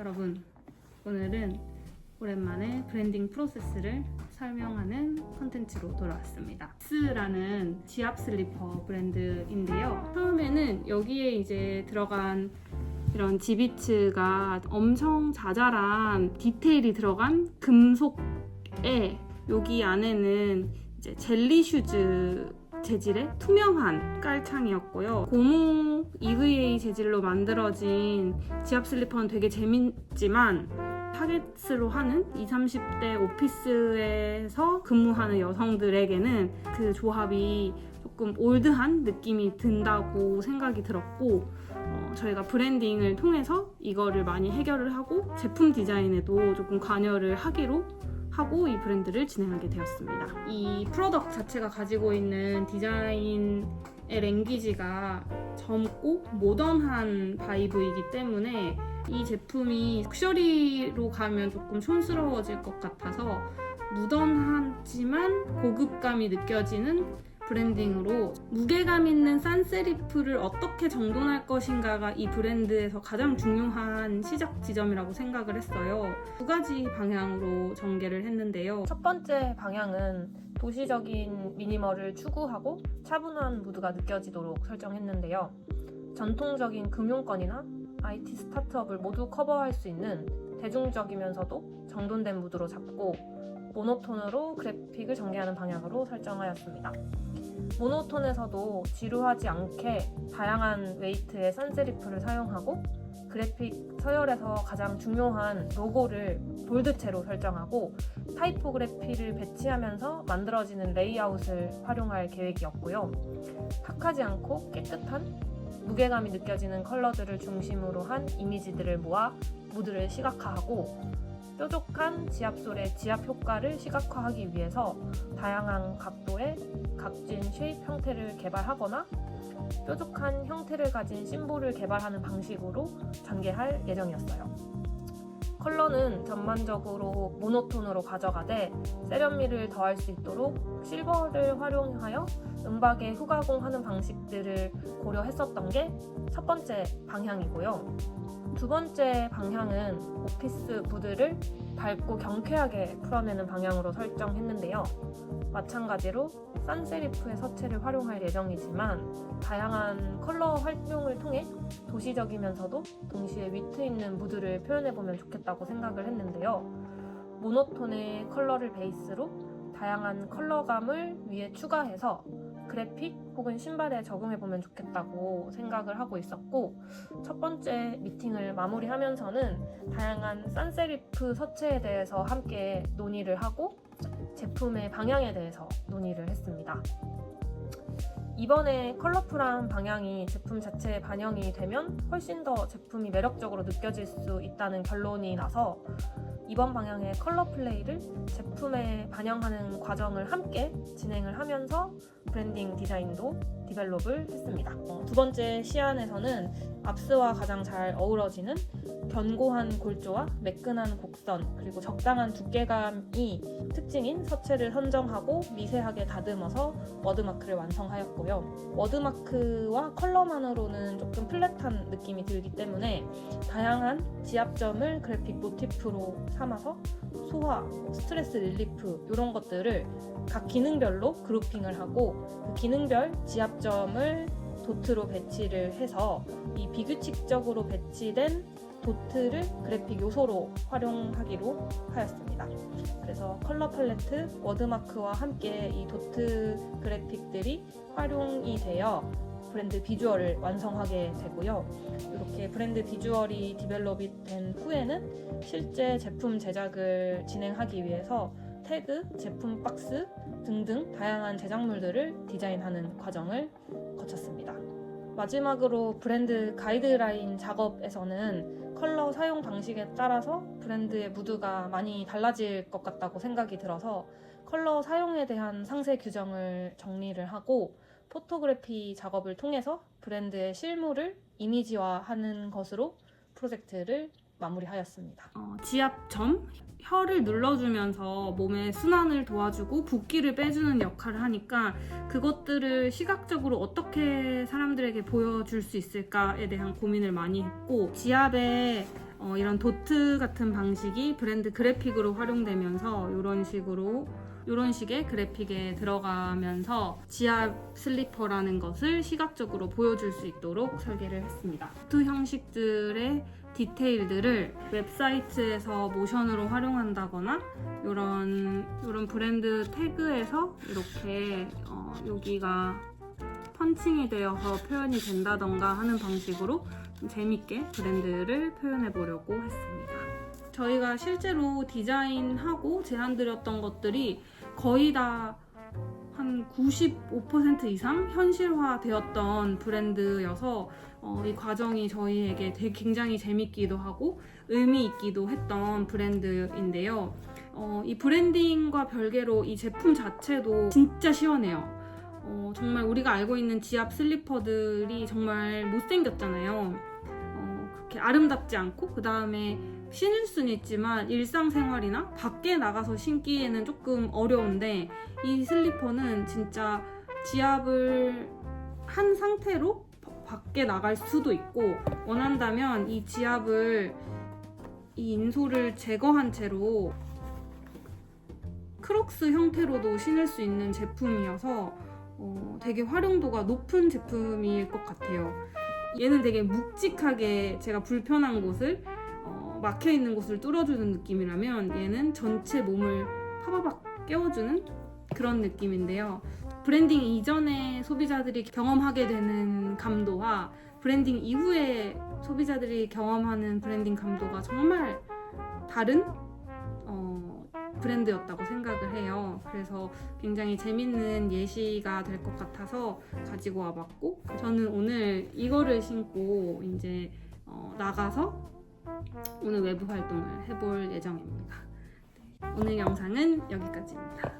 여러분, 오늘은 오랜만에 브랜딩 프로세스를 설명하는 컨텐츠로 돌아왔습니다. 스라는 지압 슬리퍼 브랜드인데요. 처음에는 여기에 이제 들어간 이런 지비츠가 엄청 자잘한 디테일이 들어간 금속에 여기 안에는 이제 젤리 슈즈 재질의 투명한 깔창이었고요. 고무 EVA 재질로 만들어진 지압 슬리퍼는 되게 재밌지만 타겟으로 하는 20, 30대 오피스에서 근무하는 여성들에게는 그 조합이 조금 올드한 느낌이 든다고 생각이 들었고 저희가 브랜딩을 통해서 이거를 많이 해결을 하고 제품 디자인에도 조금 관여를 하기로 하고 이 브랜드를 진행하게 되었습니다. 이 프로덕트 자체가 가지고 있는 디자인의 랭귀지가 젊고 모던한 바이브이기 때문에 이 제품이 럭셔리로 가면 조금 촌스러워질 것 같아서 무던하지만 고급감이 느껴지는 브랜딩으로 무게감 있는 산세리프를 어떻게 정돈할 것인가가 이 브랜드에서 가장 중요한 시작 지점이라고 생각을 했어요. 두 가지 방향으로 전개를 했는데요. 첫 번째 방향은 도시적인 미니멀을 추구하고 차분한 무드가 느껴지도록 설정했는데요. 전통적인 금융권이나 IT 스타트업을 모두 커버할 수 있는 대중적이면서도 정돈된 무드로 잡고 모노톤으로 그래픽을 전개하는 방향으로 설정하였습니다. 모노톤에서도 지루하지 않게 다양한 웨이트의 산세리프를 사용하고 그래픽 서열에서 가장 중요한 로고를 볼드체로 설정하고 타이포그래피를 배치하면서 만들어지는 레이아웃을 활용할 계획이었고요. 탁하지 않고 깨끗한 무게감이 느껴지는 컬러들을 중심으로 한 이미지들을 모아 무드를 시각화하고 뾰족한 지압솔의 지압 효과를 시각화하기 위해서 다양한 각도의 각진 쉐입 형태를 개발하거나 뾰족한 형태를 가진 심볼을 개발하는 방식으로 전개할 예정이었어요. 컬러는 전반적으로 모노톤으로 가져가되 세련미를 더할 수 있도록 실버를 활용하여 은박에 후가공하는 방식들을 고려했었던 게 첫 번째 방향이고요. 두 번째 방향은 오피스 무드를 밝고 경쾌하게 풀어내는 방향으로 설정했는데요. 마찬가지로 산세리프의 서체를 활용할 예정이지만 다양한 컬러 활용을 통해 도시적이면서도 동시에 위트 있는 무드를 표현해보면 좋겠다고 생각을 했는데요. 모노톤의 컬러를 베이스로 다양한 컬러감을 위에 추가해서 그래픽 혹은 신발에 적용해보면 좋겠다고 생각을 하고 있었고 첫 번째 미팅을 마무리하면서는 다양한 산세리프 서체에 대해서 함께 논의를 하고 제품의 방향에 대해서 논의를 했습니다. 이번에 컬러풀한 방향이 제품 자체에 반영이 되면 훨씬 더 제품이 매력적으로 느껴질 수 있다는 결론이 나서 이번 방향의 컬러 플레이를 제품에 반영하는 과정을 함께 진행을 하면서 브랜딩 디자인도 디벨롭을 했습니다. 두 번째 시안에서는 압스와 가장 잘 어우러지는 견고한 골조와 매끈한 곡선 그리고 적당한 두께감이 특징인 서체를 선정하고 미세하게 다듬어서 워드마크를 완성하였고요. 워드마크와 컬러만으로는 조금 플랫한 느낌이 들기 때문에 다양한 지압점을 그래픽 모티프로 삼아서 소화, 스트레스 릴리프 이런 것들을 각 기능별로 그룹핑을 하고 그 기능별 지압점을 도트로 배치를 해서 이 비규칙적으로 배치된 도트를 그래픽 요소로 활용하기로 하였습니다. 그래서 컬러 팔레트, 워드마크와 함께 이 도트 그래픽들이 활용이 되어 브랜드 비주얼을 완성하게 되고요. 이렇게 브랜드 비주얼이 디벨롭이 된 후에는 실제 제품 제작을 진행하기 위해서 태그, 제품 박스 등등 다양한 제작물들을 디자인하는 과정을 거쳤습니다. 마지막으로 브랜드 가이드라인 작업에서는 컬러 사용 방식에 따라서 브랜드의 무드가 많이 달라질 것 같다고 생각이 들어서 컬러 사용에 대한 상세 규정을 정리를 하고 포토그래피 작업을 통해서 브랜드의 실물을 이미지화하는 것으로 프로젝트를 마무리하였습니다. 지압점, 혀를 눌러주면서 몸의 순환을 도와주고 붓기를 빼주는 역할을 하니까 그것들을 시각적으로 어떻게 사람들에게 보여줄 수 있을까에 대한 고민을 많이 했고, 지압에 이런 도트 같은 방식이 브랜드 그래픽으로 활용되면서 이런 식의 그래픽에 들어가면서 지압 슬리퍼라는 것을 시각적으로 보여줄 수 있도록 설계를 했습니다. 도트 형식들의 디테일들을 웹사이트에서 모션으로 활용한다거나 이런 브랜드 태그에서 이렇게 여기가 펀칭이 되어서 표현이 된다던가 하는 방식으로 좀 재밌게 브랜드를 표현해 보려고 했습니다. 저희가 실제로 디자인하고 제안드렸던 것들이 거의 다 한 95% 이상 현실화되었던 브랜드여서 이 과정이 저희에게 되게 굉장히 재밌기도 하고 의미 있기도 했던 브랜드인데요. 이 브랜딩과 별개로 이 제품 자체도 진짜 시원해요. 정말 우리가 알고 있는 지압 슬리퍼들이 정말 못생겼잖아요. 그렇게 아름답지 않고, 그 다음에 신을 수는 있지만 일상생활이나 밖에 나가서 신기에는 조금 어려운데, 이 슬리퍼는 진짜 지압을 한 상태로 밖에 나갈 수도 있고, 원한다면 이 지압을, 이 인솔을 제거한 채로 크록스 형태로도 신을 수 있는 제품이어서 되게 활용도가 높은 제품일 것 같아요. 얘는 되게 묵직하게 제가 불편한 곳을 막혀있는 곳을 뚫어주는 느낌이라면, 얘는 전체 몸을 파바박 깨워주는 그런 느낌인데요. 브랜딩 이전에 소비자들이 경험하게 되는 감도와 브랜딩 이후에 소비자들이 경험하는 브랜딩 감도가 정말 다른 브랜드였다고 생각을 해요. 그래서 굉장히 재밌는 예시가 될 것 같아서 가지고 와봤고, 저는 오늘 이거를 신고 이제 나가서 오늘 외부 활동을 해볼 예정입니다. 오늘 영상은 여기까지입니다.